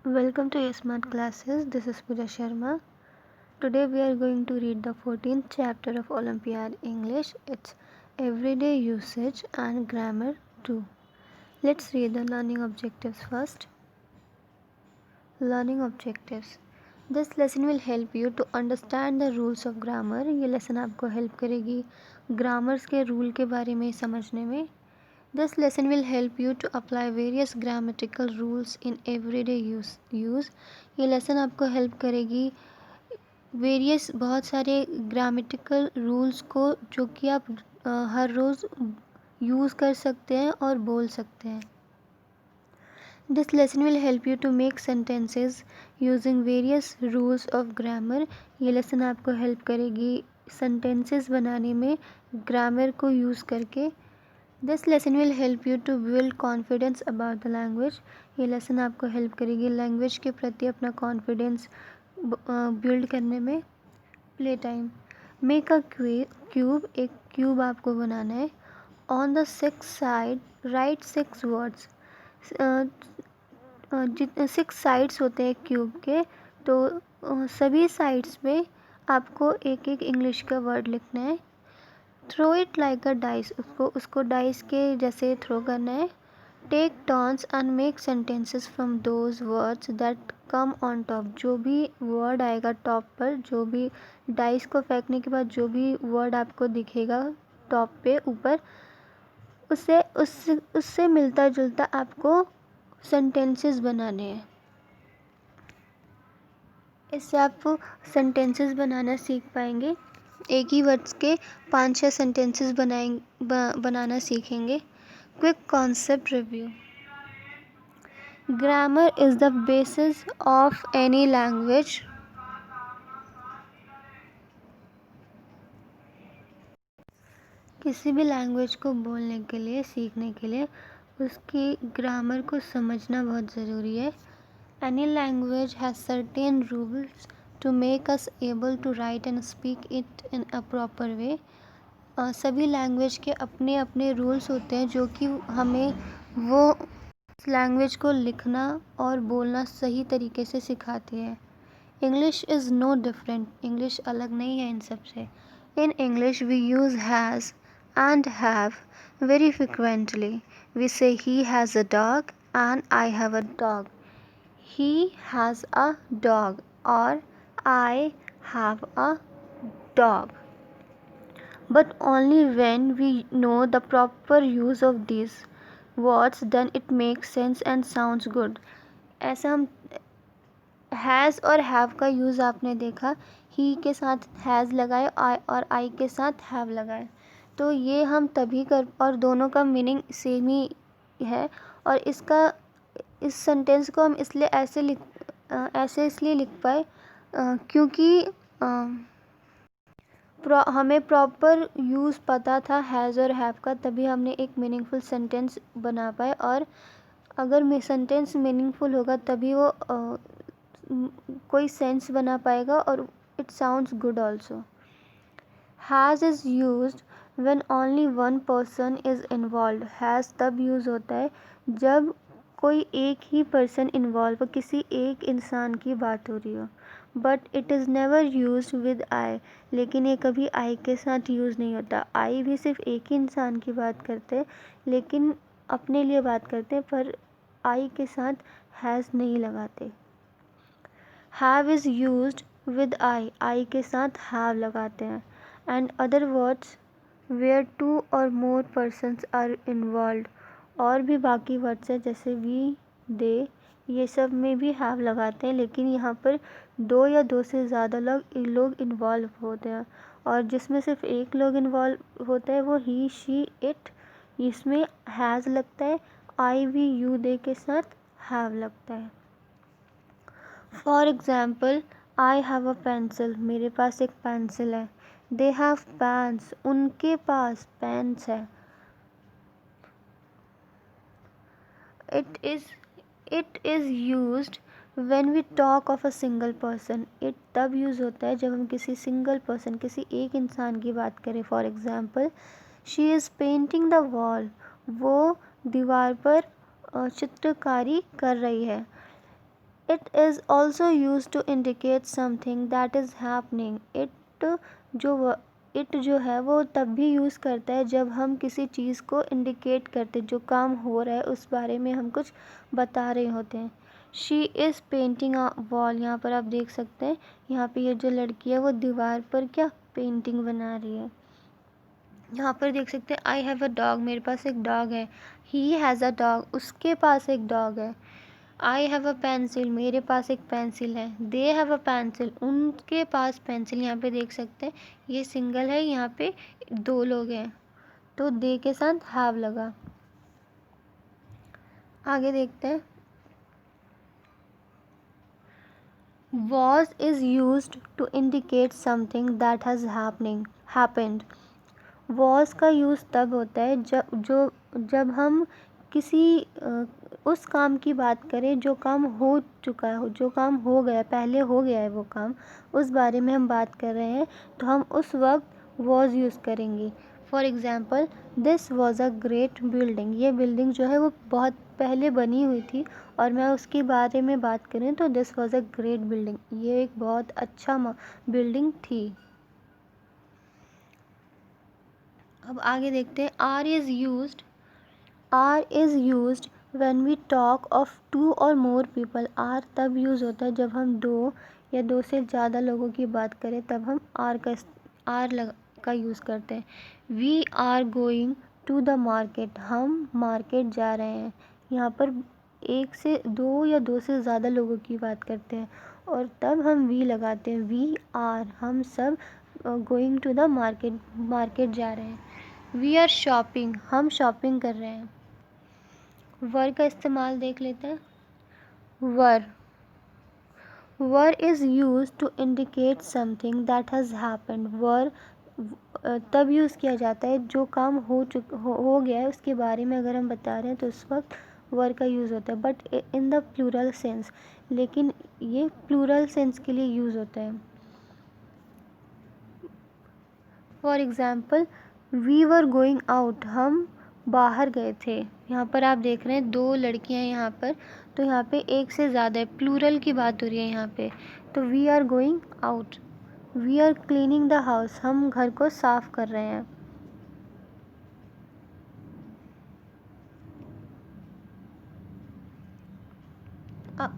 Welcome to Smart Classes. This is Pooja Sharma. Today we are going to read the 14th chapter of Olympiad English. It's everyday usage and grammar too. Let's read the learning objectives first. Learning objectives. This lesson will help you to understand the rules of grammar. ये lesson आपको help करेगी grammars के rule के बारे में समझने में. This lesson will help you to apply various grammatical rules in everyday use. ये lesson आपको help करेगी बहुत सारे grammatical rules को जो कि आप हर रोज़ use कर सकते हैं और बोल सकते हैं. This lesson will help you to make sentences using various rules of grammar. ये lesson आपको help करेगी sentences बनाने में grammar को use करके. This lesson will help you to build confidence about the language. ये lesson आपको help करेगी language के प्रति अपना confidence build करने में. Play time. Make a cube. एक cube आपको बनाना है. On the 6th side, write 6 words. 6 sides होते हैं cube के, तो सभी sides पे आपको एक एक English का word लिखना है. Throw it like a dice. उसको डाइस के जैसे थ्रो करना है. Take turns and make sentences from those words that come on top. जो भी वर्ड आएगा टॉप पर, जो भी डाइस को फेंकने के बाद जो भी वर्ड आपको दिखेगा टॉप पे ऊपर, उससे मिलता जुलता आपको सेंटेंसेस बनाने हैं. इससे आप सेंटेंसेस बनाना सीख पाएंगे. एक ही वर्ड्स के 5-6 सेंटेंसेस बनाना सीखेंगे. Quick concept review. Grammar is the basis of any language. किसी भी लैंग्वेज को बोलने के लिए, सीखने के लिए उसकी ग्रामर को समझना बहुत ज़रूरी है. Any language has certain rules to make us able to write and speak it in a proper way. सभी लैंग्वेज के अपने अपने रूल्स होते हैं जो कि हमें वो लैंग्वेज को लिखना और बोलना सही तरीके से सिखाती है. English is no different. English अलग नहीं है इन सब से. In English we use has and have very frequently. We say he has a dog and I have a dog. He has a dog और I have a dog. But only when we know the proper use of these words, then it makes sense and sounds good. ऐसा हम has और have का use आपने देखा. he के साथ has लगाए और I के साथ have लगाए, तो ये हम तभी और दोनों का मीनिंग सेम ही है. और इस सेंटेंस को हम ऐसे इसलिए लिख पाए क्योंकि हमें प्रॉपर यूज़ पता था हैज़ और हैव का, तभी हमने एक मीनिंगफुल सेंटेंस बना पाए. और अगर सेंटेंस मीनिंगफुल होगा तभी वो कोई सेंस बना पाएगा और it sounds good also. Has is used when only one person is involve. Has तब यूज़ होता है जब कोई एक ही पर्सन इन्वॉल्व हो, किसी एक इंसान की बात हो रही हो. But it is never use with I. लेकिन ये कभी आई के साथ यूज़ नहीं होता. आई भी सिर्फ एक ही इंसान की बात करते हैं, लेकिन अपने लिए बात करते हैं, पर आई के साथ हैज़ नहीं लगाते. Have is used with I के साथ हैव लगाते हैं. एंड अदर वर्ड्स वेयर 2 और मोर पर्सन्स आर इन्वॉल्व. और भी बाकी वर्ड्स हैं जैसे वी, दे, ये सब में भी हैव लगाते हैं, लेकिन यहाँ पर 2 या 2 से ज़्यादा लोग इन्वॉल्व होते हैं. और जिसमें सिर्फ एक लोग इन्वॉल्व होता है वो ही, शी, इट, इसमें हैज़ लगता है. आई, वी, यू, दे के साथ हैव लगता है. For example, I have a pencil. मेरे पास एक पेंसिल है. They have pens. उनके पास पेन्स है. It is used when we talk of a single person. It तब यूज़ होता है जब हम किसी सिंगल पर्सन, किसी एक इंसान की बात करें. For example, she is painting the wall. वो दीवार पर चित्रकारी कर रही है. It is also use to indicate something that is happening. It जो है वो तब भी यूज़ करता है जब हम किसी चीज़ को इंडिकेट करते, जो काम हो रहा है उस बारे में हम कुछ बता रहे होते हैं। She is painting a wall, यहाँ पर आप देख सकते हैं, यहाँ पे ये जो लड़की है वो दीवार पर क्या पेंटिंग बना रही है। यहाँ पर देख सकते हैं आई हैव अ डॉग, मेरे पास एक डॉग है। ही हैज़ अ डॉग, उसके पास एक डॉग है। आई हैव अ पेंसिल, मेरे पास एक पेंसिल है। दे हैव अ पेंसिल, उनके पास पेंसिल। यहाँ पे देख सकते हैं ये सिंगल है, यहाँ पे दो लोग हैं, तो दे के साथ हैव लगा। आगे देखते हैं। was is used to indicate something that has happened। was का यूज़ तब होता है जब हम किसी उस काम की बात करें जो काम हो चुका हो, जो काम हो गया, पहले हो गया है वो काम, उस बारे में हम बात कर रहे हैं, तो हम उस वक्त was यूज़ करेंगे। For example this was a great building, ये बिल्डिंग जो है वो बहुत पहले बनी हुई थी और मैं उसके बारे में बात करें तो this was a great building, ये एक बहुत अच्छा बिल्डिंग थी। अब आगे देखते हैं। Are is used when we talk of two और मोर पीपल। आर तब यूज़ होता है जब हम दो या दो से ज़्यादा लोगों की बात करें, तब हम का यूज़ करते हैं। We are going to the market, हम मार्केट जा रहे हैं। यहाँ पर एक से दो या दो से ज़्यादा लोगों की बात करते हैं और तब हम वी लगाते हैं। वी आर, हम सब गोइंग टू द मार्केट जा रहे हैं। वी आर शॉपिंग, हम शॉपिंग कर रहे हैं। वर का इस्तेमाल देख लेते हैं। Were is use to indicate something that has happened. Were तब यूज़ किया जाता है जो काम हो गया है उसके बारे में अगर हम बता रहे हैं तो उस वक्त वर का यूज़ होता है, but in the plural sense, लेकिन ये प्लूरल सेंस के लिए यूज़ होता है। For example we were going out, हम बाहर गए थे। यहाँ पर आप देख रहे हैं दो लड़कियाँ हैं यहाँ पर, तो यहाँ पे एक से ज़्यादा है, प्लूरल की बात हो रही है यहाँ पे। तो we are going out. We are cleaning the house, हम घर को साफ कर रहे हैं।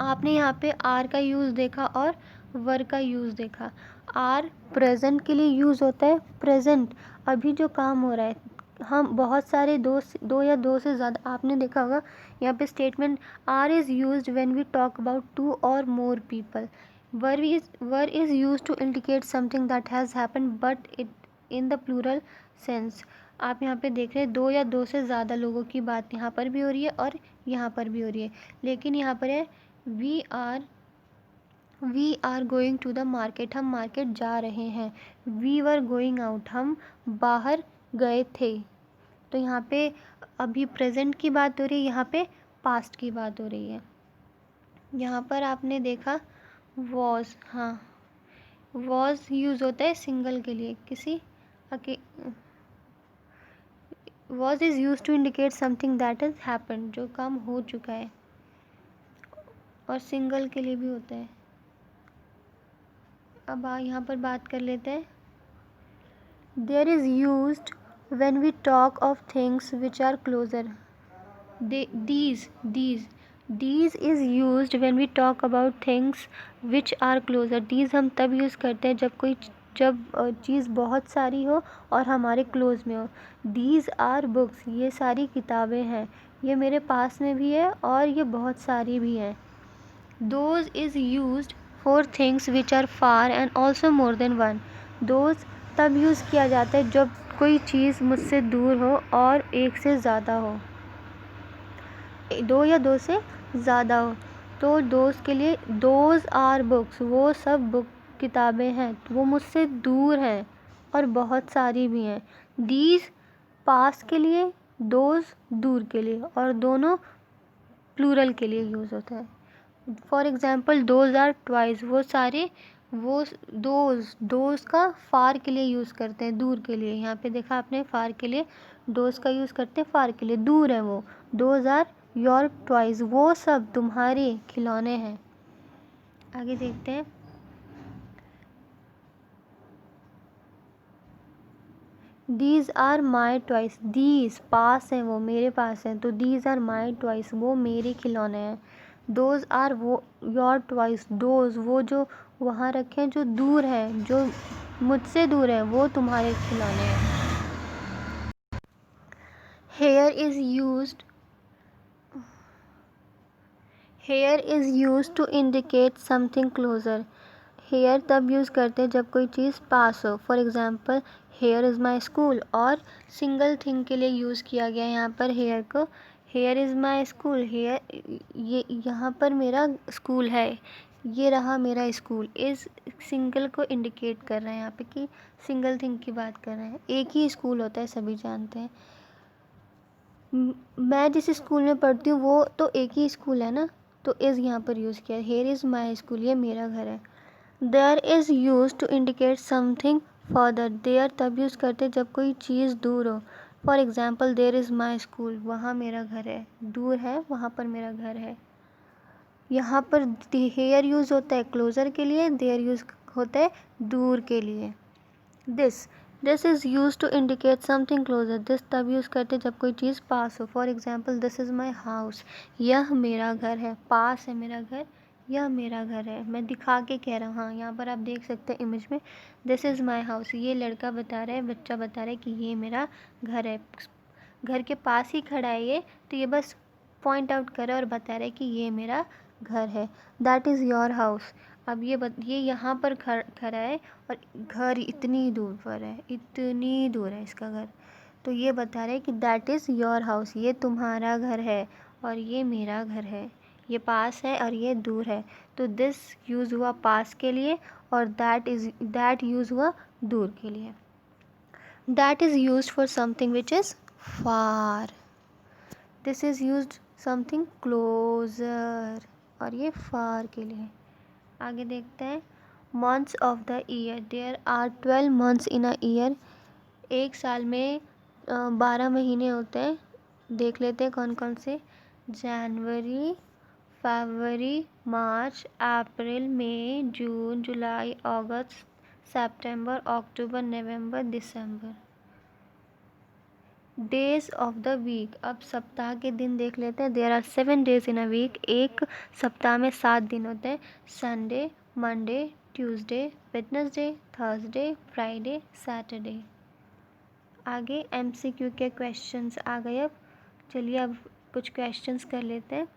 आपने यहाँ पे आर का यूज़ देखा और वर का यूज़ देखा। आर प्रेजेंट के लिए यूज़ होता है, प्रेजेंट अभी जो काम हो रहा है। हम बहुत सारे दो या दो से ज़्यादा, आपने देखा होगा यहाँ पे statement are is used when we talk about two और more people. Were is used to indicate something that has happened but it in the plural sense. आप यहाँ पे देख रहे हैं दो या दो से ज़्यादा लोगों की बात यहाँ पर भी हो रही है और यहाँ पर भी हो रही है, लेकिन यहाँ पर है we are going to the market, हम मार्केट जा रहे हैं। वी वर गोइंग आउट, हम बाहर गए थे। तो यहाँ पे अभी प्रेजेंट की बात हो रही है, यहाँ पे पास्ट की बात हो रही है। यहाँ पर आपने देखा वॉज, हाँ वॉज यूज़ होता है सिंगल के लिए, किसी was is use to indicate something that is happened, जो काम हो चुका है, और सिंगल के लिए भी होता है। अब यहाँ पर बात कर लेते हैं। There is used when we talk of things which are closer. These is used when we talk about things which are closer. These हम तब यूज़ करते हैं जब चीज़ बहुत सारी हो और हमारे क्लोज में हो। दीज आर बुक्स, ये सारी किताबें हैं, ये मेरे पास में भी है और ये बहुत सारी भी हैं। Those is used for things which are far and also more than one। Those तब यूज़ किया जाता है जब कोई चीज़ मुझसे दूर हो और एक से ज़्यादा हो, दो या दो से ज़्यादा हो। तो दोस्त के लिए दोज आर बुक्स, वो सब बुक किताबें हैं, वो मुझसे दूर हैं और बहुत सारी भी हैं। दीज पास के लिए, दोज दूर के लिए, और दोनों प्लूरल के लिए यूज़ होता है। For example those are twice, वो सारे, वो दोज का फार के लिए यूज़ करते हैं, दूर के लिए। यहाँ पे देखा आपने फार के लिए दोज का यूज़ करते हैं, फार के लिए दूर है वो। दोज आर योर ट्वाइस, वो सब तुम्हारे खिलौने हैं। आगे देखते हैं। These are my toys, these पास हैं, वो मेरे पास हैं, तो दीज आर माई टॉयस, वो मेरे खिलौने हैं। दोज आर वो योर टॉयस, दोज वो जो वहाँ रखे हैं, जो दूर हैं, जो मुझसे दूर हैं, वो तुम्हारे खिलौने हैं। Here is used, here is use to indicate something closer. Here तब यूज़ करते हैं जब कोई चीज़ पास हो। For example here is my school, और सिंगल थिंग के लिए यूज़ किया गया यहाँ पर हेयर को। Here is my school, here ये यहाँ पर मेरा स्कूल है, ये रहा मेरा स्कूल। इज़ सिंगल को इंडिकेट कर रहे हैं यहाँ पे कि सिंगल थिंग की बात कर रहे हैं। एक ही स्कूल होता है, सभी जानते हैं। मैं जिस स्कूल में पढ़ती हूँ वो तो एक ही स्कूल है ना, तो इज़ यहाँ पर यूज़ किया। हेयर इज़ माई स्कूल, ये मेरा घर है। There is use to indicate something further, there तब यूज़ करते जब कोई चीज़ दूर हो। For example there is my school, वहाँ मेरा घर है, दूर है, वहाँ पर मेरा घर है। यहाँ पर हेयर यूज़ होता है क्लोज़र के लिए, देयर यूज़ होता है दूर के लिए। This is use to indicate something closer, this तब यूज़ करते जब कोई चीज़ पास हो। For example this is my house, यह मेरा घर है, पास है मेरा घर, यह मेरा घर है। मैं दिखा के कह रहा हूँ। हाँ, यहाँ पर आप देख सकते हैं इमेज में, दिस इज़ माई हाउस, ये लड़का बता रहा है, बच्चा बता रहा है कि ये मेरा घर है। घर के पास ही खड़ा है ये, तो ये बस पॉइंट आउट कर रहा है और बता रहा है कि ये मेरा घर है। दैट इज़ योर हाउस, अब ये यहाँ पर खड़ा है और घर इतनी दूर पर है, इतनी दूर है इसका घर, तो ये बता रहा है कि दैट इज़ योर हाउस, ये तुम्हारा घर है और ये मेरा घर है। ये पास है और ये दूर है, तो दिस यूज़ हुआ पास के लिए और दैट यूज़ हुआ दूर के लिए। That is used for something which is far, this is used something closer, और ये फार के लिए। आगे देखते हैं। Months of the year, there are 12 months in a year, एक साल में 12 महीने होते हैं। देख लेते हैं कौन कौन से। जनवरी, फरवरी, मार्च, अप्रैल, मई, जून, जुलाई, अगस्त, सितंबर, अक्टूबर, नवंबर, दिसंबर। डेज ऑफ द वीक, अब सप्ताह के दिन देख लेते हैं। There are 7 days in a week, एक सप्ताह में 7 दिन होते हैं। Sunday, Monday, Tuesday, Wednesday, Thursday, Friday, Saturday. आगे एमसीक्यू के क्वेश्चंस आ गए। अब चलिए अब कुछ क्वेश्चंस कर लेते हैं।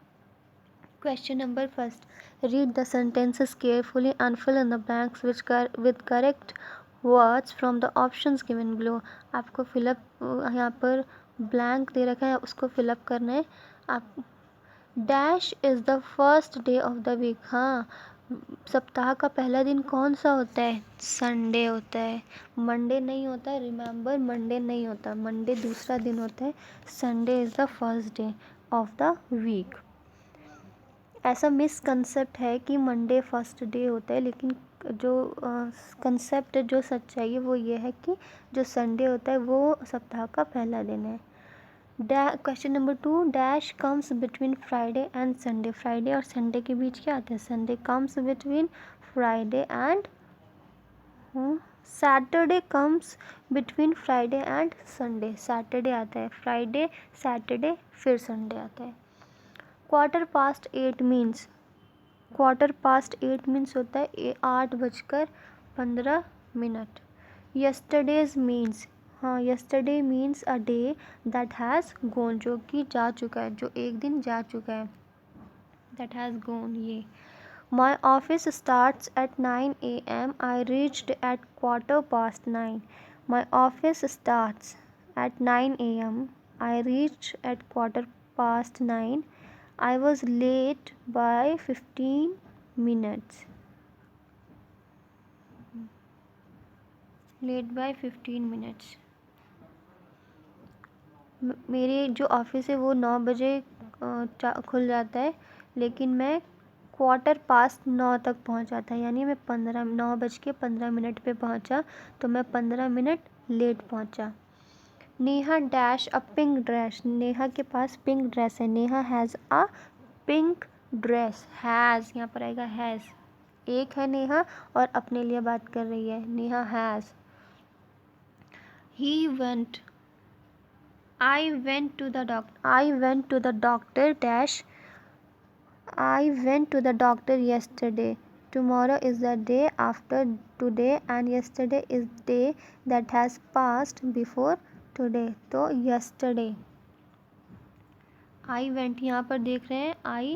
Question number first, read the sentences carefully and fill in the blanks with correct words from the options given below. आपको फिलअप यहाँ पर ब्लैंक दे रखा है, उसको फिलअप करना है। आप dash is the first day of the week, हाँ सप्ताह का पहला दिन कौन सा होता है? संडे होता है, मंडे नहीं होता। रिमेंबर, मंडे नहीं होता, मंडे दूसरा दिन होता है। Sunday is the first day of the week. ऐसा मिसकंसेप्ट है कि मंडे फर्स्ट डे होता है, लेकिन जो कंसेप्ट है, जो सच्चाई है वो ये है कि जो संडे होता है वो सप्ताह का पहला दिन है। Question number 2, dash comes between Friday and Sunday, Friday और संडे के बीच क्या आता है? Sunday comes between Friday and Saturday comes between Friday and Sunday, Saturday आता है, फ्राइडे, सैटरडे, फिर संडे आता है। Quarter past 8 means, quarter past 8 means होता है 8:15। यस्टरडेज मीन्स, हाँ yesterday means a day that has gone, जो कि जा चुका है, जो एक दिन जा चुका है, दैट हैज़ गॉन। ये my office starts at 9 AM, I reached at quarter past 9। My office starts at 9 AM, I reached at quarter past 9। I was late by 15 minutes. Late by 15 minutes. मेरे जो office है वो 9 बजे खुल जाता है, लेकिन मैं क्वार्टर पास्ट 9 तक पहुंचा था, यानी मैं 9:15 पे पहुंचा, तो मैं 15 मिनट लेट पहुंचा। Neha dash a pink dress, Neha के पास पिंक ड्रेस है। Neha has a pink dress, has यहाँ पर आएगा हैज़। एक है नेहा और अपने लिए बात कर रही है। Neha has, he went, I went to the doctor dash, I went to the doctor yesterday. Tomorrow is the day after today and yesterday is day that has passed before today. तो yesterday, I went, यहाँ पर देख रहे हैं I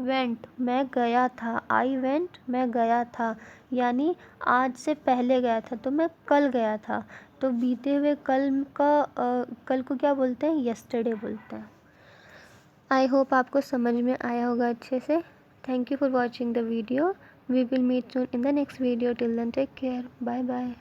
went, मैं गया था। I went, मैं गया था, यानी आज से पहले गया था, तो मैं कल गया था। तो बीते हुए कल को क्या बोलते हैं? yesterday बोलते हैं। आई होप आपको समझ में आया होगा अच्छे से। Thank you for watching the video. We will meet soon in the next video. Till then take care, bye bye.